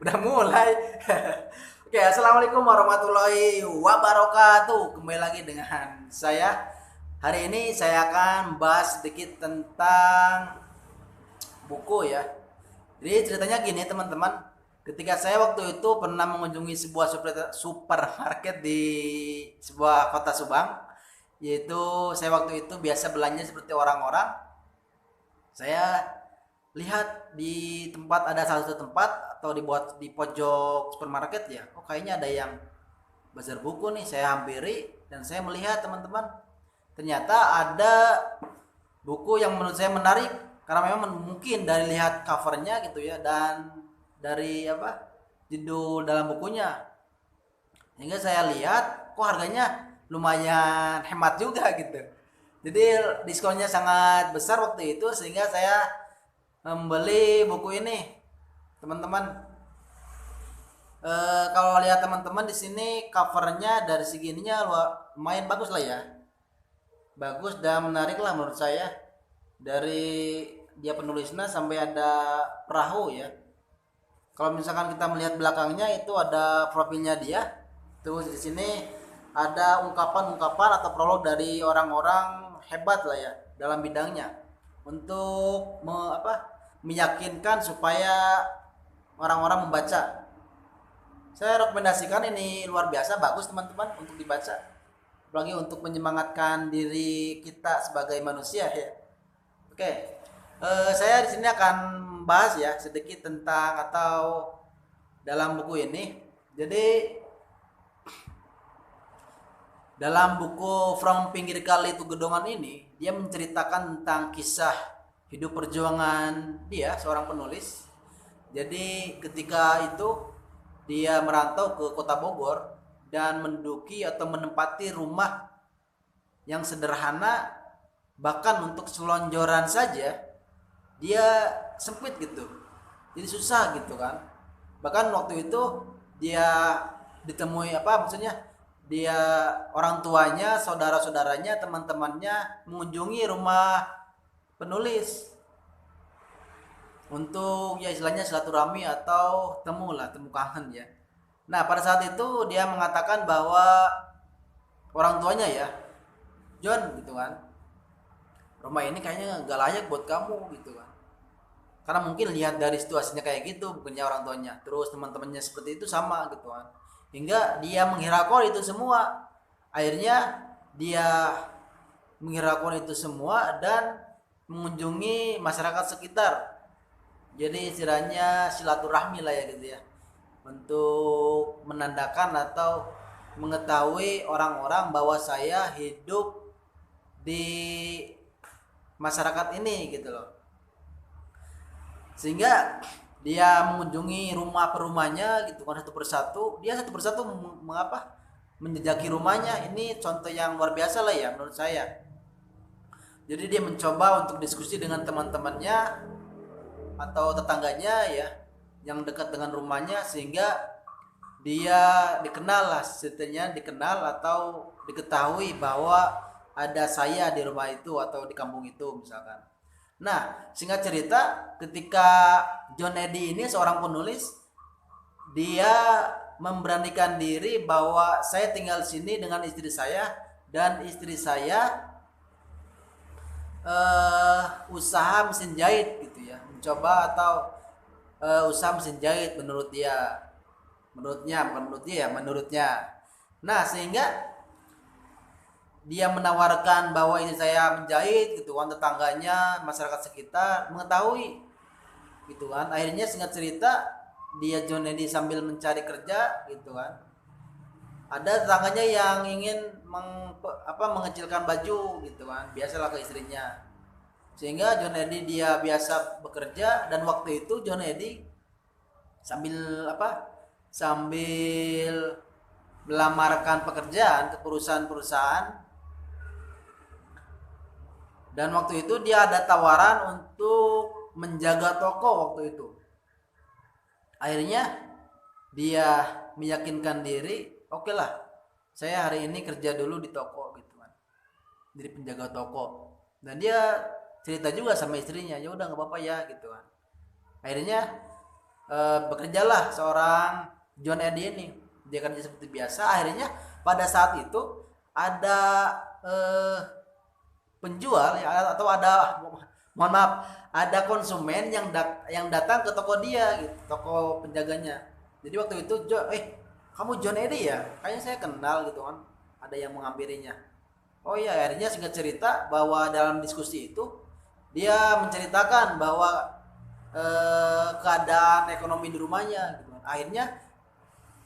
Udah mulai. Oke, assalamualaikum warahmatullahi wabarakatuh. Kembali lagi dengan saya. Hari ini saya akan bahas sedikit tentang buku ya. Jadi ceritanya gini teman-teman. Ketika saya waktu itu pernah mengunjungi sebuah supermarket di sebuah kota Subang, yaitu saya waktu itu biasa belanja seperti orang-orang. Saya lihat di tempat ada salah satu tempat atau dibuat di pojok supermarket ya. Oh kayaknya ada yang bazar buku nih. Saya hampiri dan saya melihat teman-teman. Ternyata ada buku yang menurut saya menarik karena memang mungkin dari lihat covernya gitu ya dan dari judul dalam bukunya. Hingga saya lihat kok harganya lumayan hemat juga gitu. Jadi diskonnya sangat besar waktu itu sehingga saya membeli buku ini teman-teman. Kalau lihat teman-teman di sini covernya dari segininya lumayan bagus lah ya, bagus dan menarik lah menurut saya. Dari dia penulisnya sampai ada perahu ya. Kalau misalkan kita melihat belakangnya itu ada profilnya dia. Terus di sini ada ungkapan-ungkapan atau prolog dari orang-orang hebat lah ya dalam bidangnya untuk meyakinkan supaya orang-orang membaca. Saya rekomendasikan ini luar biasa bagus teman-teman untuk dibaca. Apalagi untuk menyemangatkan diri kita sebagai manusia ya. Oke, saya di sini akan bahas ya sedikit tentang atau dalam buku ini. Jadi dalam buku From Pinggir Kali to Gedongan ini, dia menceritakan tentang kisah hidup perjuangan dia, seorang penulis. Jadi ketika itu dia merantau ke kota Bogor dan menduduki atau menempati rumah yang sederhana, bahkan untuk selonjoran saja dia sempit gitu. Jadi susah gitu kan. Bahkan waktu itu dia ditemui maksudnya dia orang tuanya, saudara-saudaranya, teman-temannya mengunjungi rumah penulis untuk ya istilahnya silaturahmi atau temu kangen ya. Nah pada saat itu dia mengatakan bahwa orang tuanya ya, John gitu kan, rumah ini kayaknya nggak layak buat kamu gitu kan. Karena mungkin lihat dari situasinya kayak gitu, bukannya orang tuanya. Terus teman-temannya seperti itu sama gitu kan. Hingga dia menghiraukan itu semua. Akhirnya dia menghiraukan itu semua dan mengunjungi masyarakat sekitar. Jadi istilahnya silaturahmi lah ya gitu ya. Untuk menandakan atau mengetahui orang-orang bahwa saya hidup di masyarakat ini gitu loh. Sehingga dia mengunjungi rumah per rumahnya gitu kan, satu persatu dia satu persatu menjejaki rumahnya. Ini contoh yang luar biasa lah ya menurut saya. Jadi dia mencoba untuk diskusi dengan teman-temannya atau tetangganya ya yang dekat dengan rumahnya, sehingga dia dikenal lah, setidaknya dikenal atau diketahui bahwa ada saya di rumah itu atau di kampung itu misalkan. Nah, singkat cerita, ketika John Eddy ini seorang penulis, dia memberanikan diri bahwa saya tinggal di sini dengan istri saya dan istri saya usaha mesin jahit gitu ya, mencoba atau usaha mesin jahit menurutnya. Nah, sehingga dia menawarkan bahwa ini saya menjahit gitu kan, tetangganya masyarakat sekitar mengetahui gitu kan. Akhirnya singkat cerita dia John Eddy sambil mencari kerja gitu kan, ada tetangganya yang ingin mengecilkan baju gitu kan, biasalah ke istrinya. Sehingga John Eddy dia biasa bekerja dan waktu itu John Eddy sambil sambil melamarkan pekerjaan ke perusahaan-perusahaan. Dan waktu itu dia ada tawaran untuk menjaga toko waktu itu. Akhirnya dia meyakinkan diri, oke lah, saya hari ini kerja dulu di toko gitu kan, jadi penjaga toko. Dan dia cerita juga sama istrinya, ya udah nggak apa-apa ya gitu kan. Akhirnya bekerjalah seorang John Eddy ini. Dia kerja seperti biasa. Akhirnya pada saat itu ada eh, penjual ya, atau ada, mohon maaf, ada konsumen yang datang ke toko dia gitu, toko penjaganya. Jadi waktu itu kamu John Eddy ya, kayaknya saya kenal gitu kan, ada yang menghampirinya. Oh iya, akhirnya singkat cerita bahwa dalam diskusi itu dia menceritakan bahwa keadaan ekonomi di rumahnya gitu kan. Akhirnya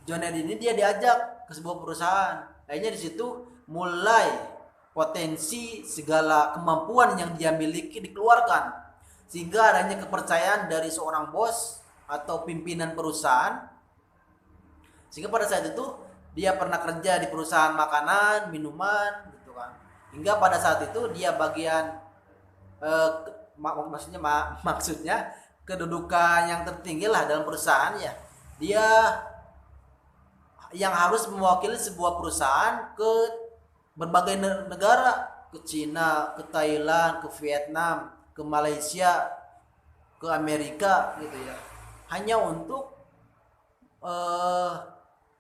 John Eddy ini dia diajak ke sebuah perusahaan. Akhirnya di situ mulai potensi segala kemampuan yang dia miliki dikeluarkan, sehingga adanya kepercayaan dari seorang bos atau pimpinan perusahaan, sehingga pada saat itu dia pernah kerja di perusahaan makanan, minuman gitu kan, hingga pada saat itu dia bagian maksudnya kedudukan yang tertinggi lah dalam perusahaan ya. Dia yang harus mewakili sebuah perusahaan ke berbagai negara, ke Cina, ke Thailand, ke Vietnam, ke Malaysia, ke Amerika gitu ya, hanya untuk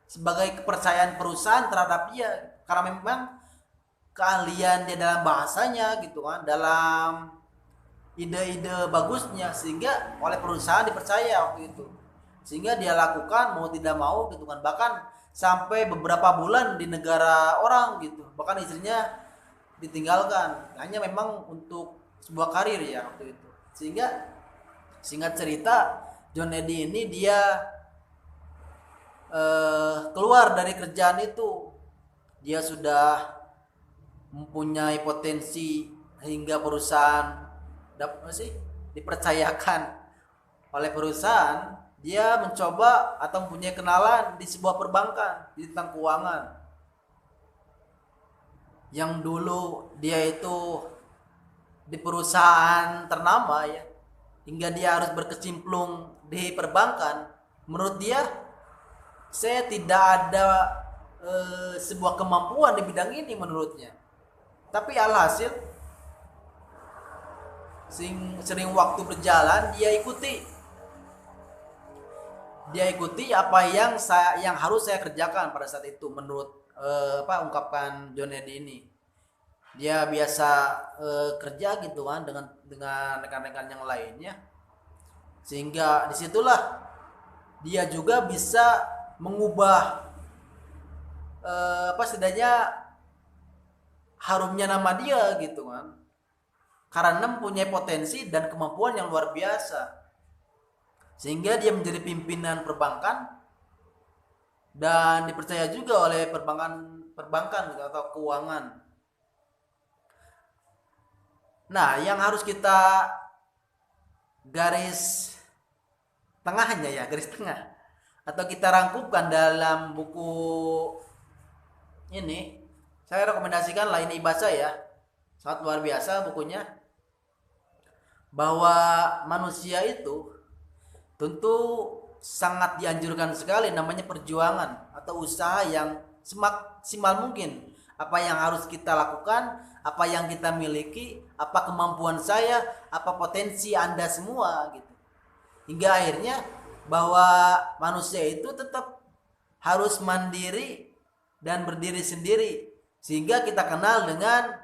sebagai kepercayaan perusahaan terhadap dia, karena memang keahlian dia dalam bahasanya gitu kan, dalam ide-ide bagusnya, sehingga oleh perusahaan dipercaya waktu itu, sehingga dia lakukan mau tidak mau gitu kan, bahkan sampai beberapa bulan di negara orang gitu, bahkan istrinya ditinggalkan hanya memang untuk sebuah karir ya waktu itu. Sehingga singkat cerita, John Eddy ini dia keluar dari kerjaan itu. Dia sudah mempunyai potensi hingga perusahaan dipercayakan oleh perusahaan. Dia mencoba atau mempunyai kenalan di sebuah perbankan di tentang keuangan, yang dulu dia itu di perusahaan ternama ya, hingga dia harus berkecimpung di perbankan. Menurut dia, saya tidak ada sebuah kemampuan di bidang ini menurutnya. Tapi alhasil sering waktu berjalan, dia ikuti apa yang harus saya kerjakan pada saat itu, menurut ungkapan John Eddy ini. Dia biasa kerja gitu kan dengan rekan-rekan yang lainnya, sehingga disitulah dia juga bisa mengubah setidaknya harumnya nama dia gitu kan, karena mempunyai potensi dan kemampuan yang luar biasa, sehingga dia menjadi pimpinan perbankan dan dipercaya juga oleh perbankan gitu, atau keuangan. Nah, yang harus kita garis tengahnya ya, garis tengah, atau kita rangkumkan dalam buku ini, saya rekomendasikan Lain Ibasa ya, sangat luar biasa bukunya, bahwa manusia itu tentu sangat dianjurkan sekali namanya perjuangan atau usaha yang semaksimal mungkin. Apa yang harus kita lakukan, apa yang kita miliki, apa kemampuan saya, apa potensi Anda semua gitu. Hingga akhirnya bahwa manusia itu tetap harus mandiri dan berdiri sendiri, sehingga kita kenal dengan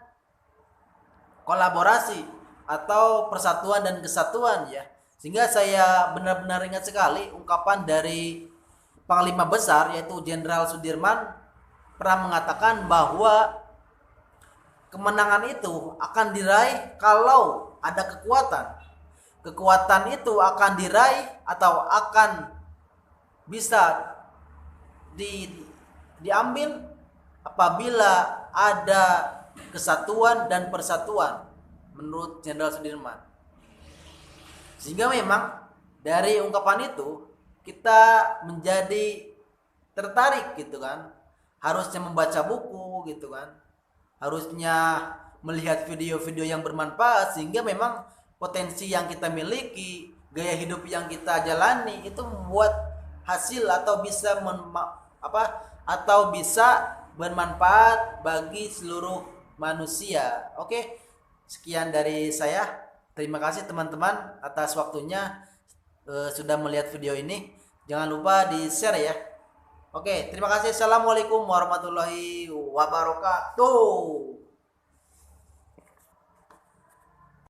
kolaborasi atau persatuan dan kesatuan ya. Sehingga saya benar-benar ingat sekali ungkapan dari Panglima Besar, yaitu Jenderal Sudirman, pernah mengatakan bahwa kemenangan itu akan diraih kalau ada kekuatan. Kekuatan itu akan diraih atau akan bisa diambil apabila ada kesatuan dan persatuan, menurut Jenderal Sudirman. Sehingga memang dari ungkapan itu kita menjadi tertarik gitu kan, harusnya membaca buku gitu kan, harusnya melihat video-video yang bermanfaat, sehingga memang potensi yang kita miliki, gaya hidup yang kita jalani itu membuat hasil atau bisa bermanfaat bagi seluruh manusia. Oke, sekian dari saya. Terima kasih teman-teman atas waktunya. sudah melihat video ini. Jangan lupa di-share ya. Oke, terima kasih. Assalamualaikum warahmatullahi wabarakatuh.